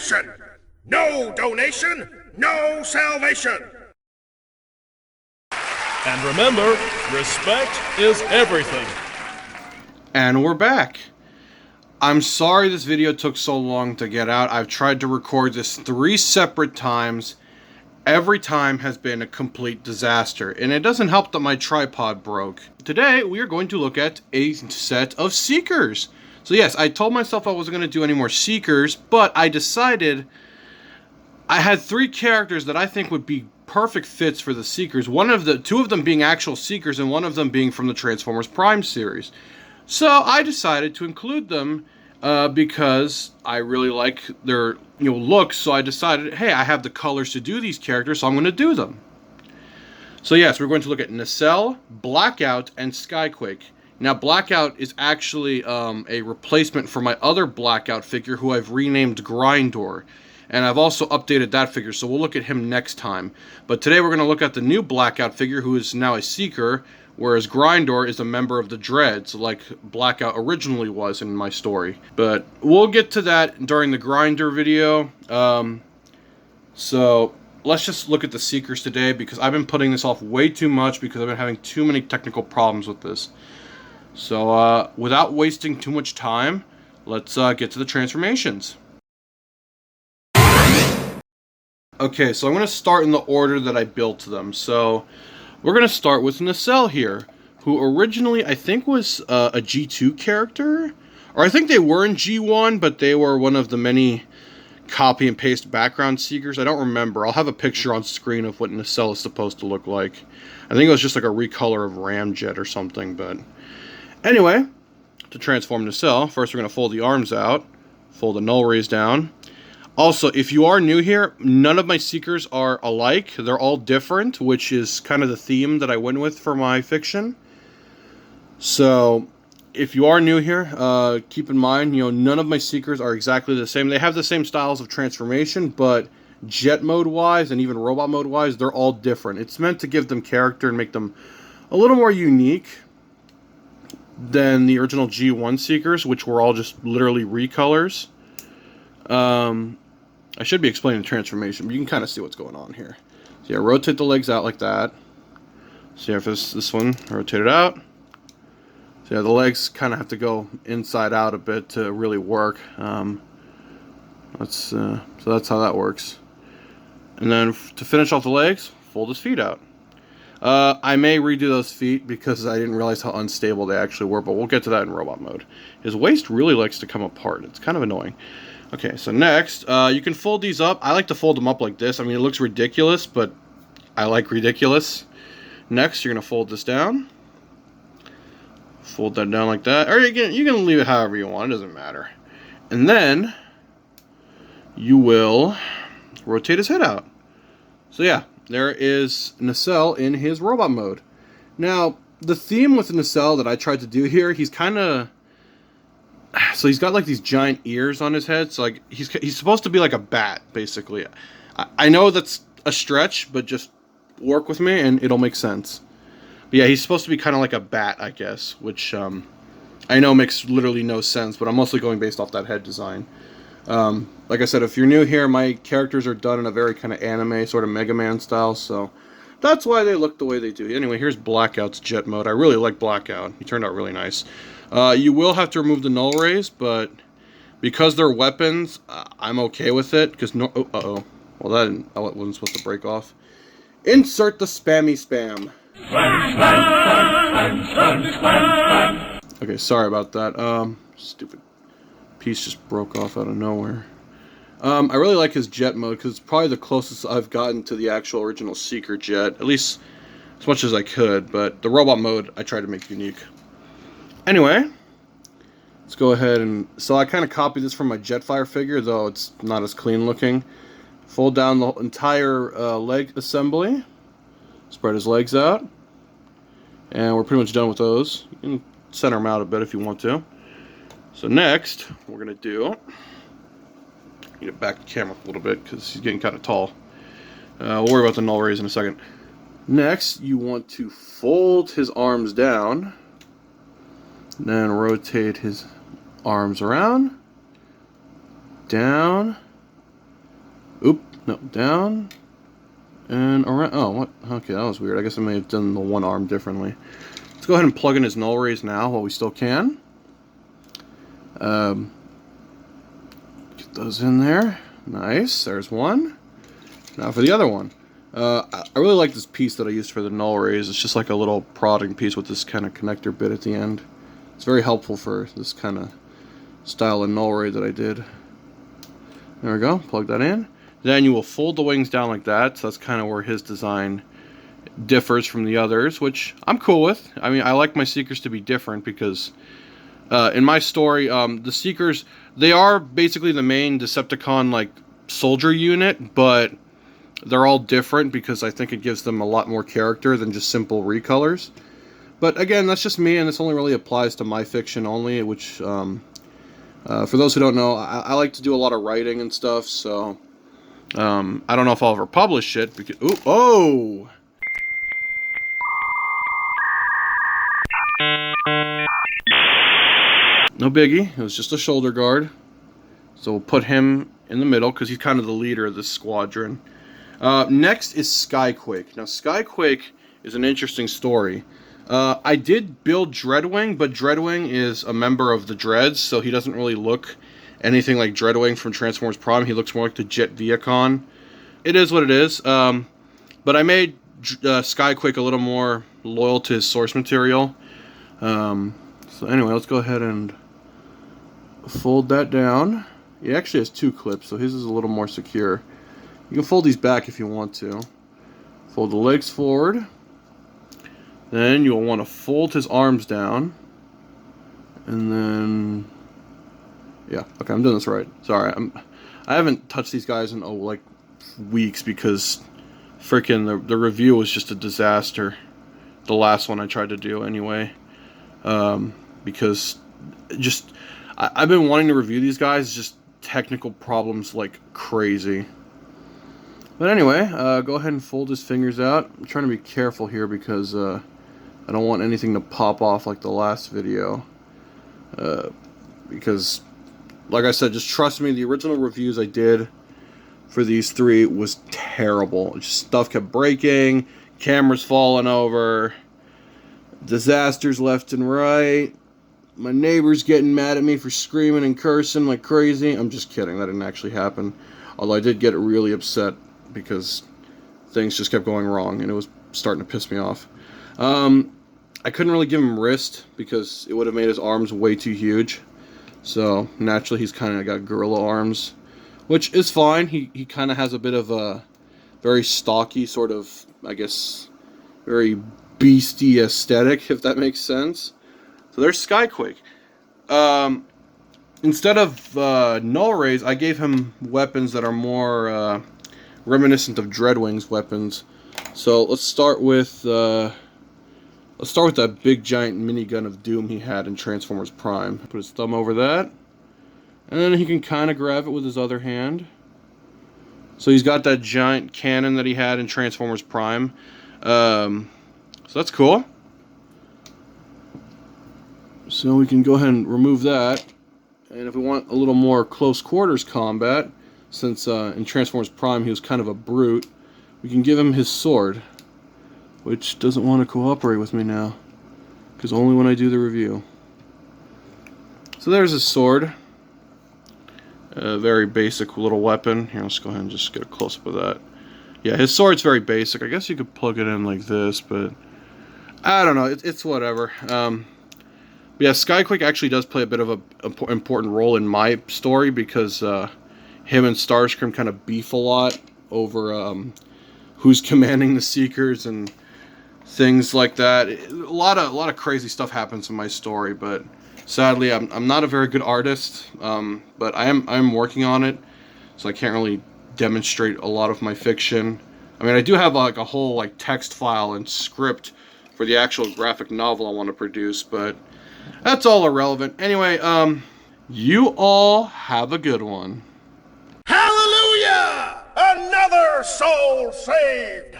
nation! No donation, no salvation! And remember, respect is everything. And we're back. I'm sorry this video took so long to get out. I've tried to record this 3 separate times. Every time has been a complete disaster, and it doesn't help that my tripod broke. Today, we are going to look at a set of Seekers. So yes, I told myself I wasn't going to do any more Seekers, but I decided I had 3 characters that I think would be perfect fits for the Seekers. Two of them being actual Seekers, and one of them being from the Transformers Prime series. So I decided to include them because I really like their looks. So I decided, hey, I have the colors to do these characters, so I'm going to do them. So yes, we're going to look at Nacelle, Blackout, and Skyquake. Now Blackout is actually a replacement for my other Blackout figure, who I've renamed Grindor. And I've also updated that figure, so we'll look at him next time. But today we're going to look at the new Blackout figure, who is now a Seeker, whereas Grindor is a member of the Dreads, like Blackout originally was in my story. But we'll get to that during the Grindor video. So let's just look at the Seekers today, because I've been putting this off way too much because I've been having too many technical problems with this. So without wasting too much time, let's get to the transformations. Okay, so I'm going to start in the order that I built them. So we're going to start with Nacelle here, who originally I think was a G2 character. Or I think they were in G1, but they were one of the many copy and paste background Seekers. I don't remember. I'll have a picture on screen of what Nacelle is supposed to look like. I think it was just like a recolor of Ramjet or something. But anyway, to transform Nacelle, first we're going to fold the arms out, fold the null rays down. Also, if you are new here, none of my Seekers are alike. They're all different, which is kind of the theme that I went with for my fiction. So, if you are new here, keep in mind, none of my Seekers are exactly the same. They have the same styles of transformation, but jet mode-wise and even robot mode-wise, they're all different. It's meant to give them character and make them a little more unique than the original G1 Seekers, which were all just literally recolors. I should be explaining the transformation, but you can kind of see what's going on here. So yeah, rotate the legs out like that. So yeah, if this one, rotate it out. So yeah, the legs kind of have to go inside out a bit to really work. So that's how that works. And then to finish off the legs, fold his feet out. I may redo those feet because I didn't realize how unstable they actually were, but we'll get to that in robot mode. His waist really likes to come apart. It's kind of annoying. Okay, so next, you can fold these up. I like to fold them up like this. I mean, it looks ridiculous, but I like ridiculous. Next, you're going to fold this down. Fold that down like that. Or you can leave it however you want. It doesn't matter. And then, you will rotate his head out. So yeah, there is Nacelle in his robot mode. Now, the theme with Nacelle that I tried to do here, he's kind of... So he's got like these giant ears on his head. So like he's supposed to be like a bat, basically. I know that's a stretch, but just work with me and it'll make sense. But yeah, he's supposed to be kind of like a bat, I guess, which I know makes literally no sense, but I'm mostly going based off that head design. Like I said, if you're new here, my characters are done in a very kind of anime, sort of Mega Man style, so that's why they look the way they do. Anyway, here's Blackout's jet mode. I really like Blackout. He turned out really nice. You will have to remove the null rays, but because they're weapons, I'm okay with it. Because well, that wasn't supposed to break off. Insert the spammy spam. Okay, sorry about that. Stupid piece just broke off out of nowhere. I really like his jet mode because it's probably the closest I've gotten to the actual original Seeker jet, at least as much as I could. But the robot mode I tried to make unique. Anyway, let's go ahead and... So I kind of copied this from my Jetfire figure, though it's not as clean looking. Fold down the entire leg assembly. Spread his legs out. And we're pretty much done with those. You can center them out a bit if you want to. So next, we're going to do... Need to back the camera up a little bit because he's getting kind of tall. We'll worry about the null rays in a second. Next, you want to fold his arms down. Then rotate his arms around, down, Oop, no, down and around. Oh, what? Okay, that was weird. I guess I may have done the one arm differently. Let's go ahead and plug in his null rays now while we still can. Get those in there. Nice. There's one. Now for the other one. I really like this piece that I used for the null rays. It's just like a little prodding piece with this kind of connector bit at the end. It's very helpful for this kind of style of null ray that I did. There we go. Plug that in. Then you will fold the wings down like that. So that's kind of where his design differs from the others, which I'm cool with. I mean, I like my Seekers to be different because in my story, the Seekers, they are basically the main Decepticon like soldier unit, but they're all different because I think it gives them a lot more character than just simple recolors. But again, that's just me, and this only really applies to my fiction only, which for those who don't know, I like to do a lot of writing and stuff, so I don't know if I'll ever publish it because oh. No biggie, it was just a shoulder guard. So we'll put him in the middle because he's kind of the leader of this squadron. Next is Skyquake. Now Skyquake is an interesting story. I did build Dreadwing, but Dreadwing is a member of the Dreads, so he doesn't really look anything like Dreadwing from Transformers Prime. He looks more like the Jet Viacon. It is what it is. But I made Skyquake a little more loyal to his source material. So anyway, let's go ahead and fold that down. He actually has two clips, so his is a little more secure. You can fold these back if you want to. Fold the legs forward. Then you'll want to fold his arms down. And then... yeah, okay, I'm doing this right. Sorry, I haven't touched these guys in, like, weeks because freaking the review was just a disaster. The last one I tried to do anyway. Because just... I've been wanting to review these guys, just technical problems like crazy. But anyway, go ahead and fold his fingers out. I'm trying to be careful here because I don't want anything to pop off like the last video. Because, like I said, just trust me, the original reviews I did for these three was terrible. Just stuff kept breaking, cameras falling over, disasters left and right. My neighbor's getting mad at me for screaming and cursing like crazy. I'm just kidding. That didn't actually happen. Although I did get really upset because things just kept going wrong and it was starting to piss me off. I couldn't really give him wrist because it would have made his arms way too huge. So naturally he's kind of got gorilla arms, which is fine. He kind of has a bit of a very stocky sort of, I guess, very beastie aesthetic, if that makes sense. So there's Skyquake. Instead of null rays, I gave him weapons that are more reminiscent of Dreadwing's weapons. So let's start with that big giant minigun of doom he had in Transformers Prime. Put his thumb over that, and then he can kind of grab it with his other hand. So he's got that giant cannon that he had in Transformers Prime. So that's cool. So we can go ahead and remove that. And if we want a little more close quarters combat, since in Transformers Prime he was kind of a brute, we can give him his sword, which doesn't want to cooperate with me now, because only when I do the review. So there's his sword. A very basic little weapon. Here, let's go ahead and just get a close-up of that. Yeah, his sword's very basic. I guess you could plug it in like this, but I don't know. It's whatever. Yeah, Skyquake actually does play a bit of an important role in my story because him and Starscream kind of beef a lot over who's commanding the Seekers and things like that. A lot of crazy stuff happens in my story, but sadly I'm not a very good artist. But I'm working on it, so I can't really demonstrate a lot of my fiction. I mean, I do have like a whole like text file and script for the actual graphic novel I want to produce, but that's all irrelevant. Anyway, you all have a good one. Hallelujah! Another soul saved!